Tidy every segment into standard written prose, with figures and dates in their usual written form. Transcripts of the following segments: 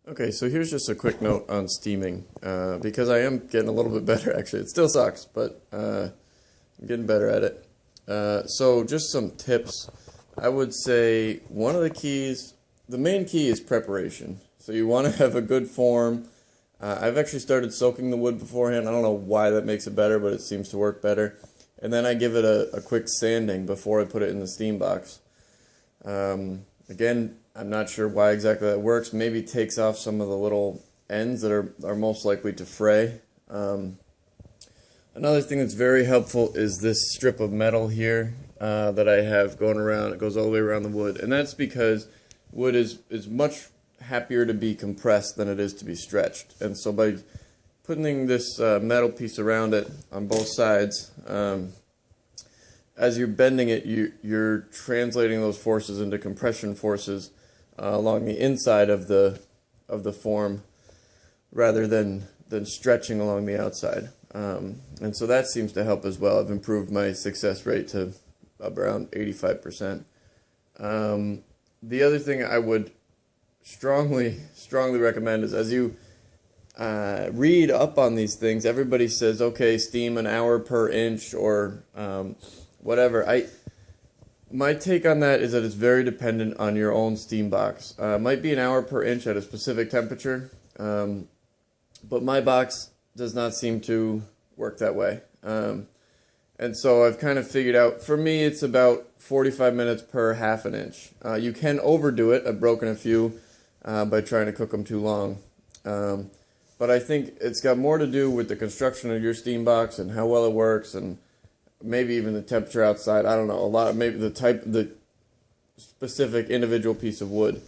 Okay, so here's just a quick note on steaming, because I am getting a little bit better actually. It still sucks, but I'm getting better at it. So just some tips. I would say one of the keys, the main key is preparation. So you want to have a good form. I've actually started soaking the wood beforehand. I don't know why that makes it better, but it seems to work better. And then I give it a quick sanding before I put it in the steam box. Again, I'm not sure why exactly that works. Maybe takes off some of the little ends that are most likely to fray. Another thing that's very helpful is this strip of metal here that I have going around. It goes all the way around the wood. And that's because wood is much happier to be compressed than it is to be stretched. And so by putting this metal piece around it on both sides, as you're bending it, you're translating those forces into compression forces along the inside of the form rather than stretching along the outside. And so that seems to help as well. I've improved my success rate to around 85%. The other thing I would strongly recommend is, as you read up on these things, everybody says, okay, steam an hour per inch or whatever. My take on that is that it's very dependent on your own steam box. It might be an hour per inch at a specific temperature, but my box does not seem to work that way. And so I've kind of figured out, for me, it's about 45 minutes per half an inch. You can overdo it. I've broken a few by trying to cook them too long. But I think it's got more to do with the construction of your steam box and how well it works, and maybe even the temperature outside. I don't know, maybe the specific individual piece of wood.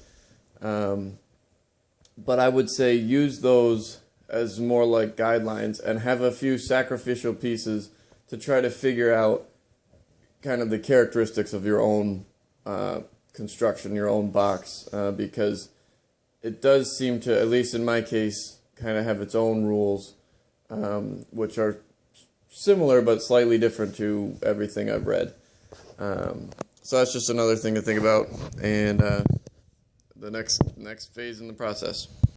But I would say use those as more like guidelines and have a few sacrificial pieces to try to figure out kind of the characteristics of your own construction, your own box, because it does seem to, at least in my case, kind of have its own rules, which are similar but slightly different to everything I've read. So that's just another thing to think about, and the next phase in the process.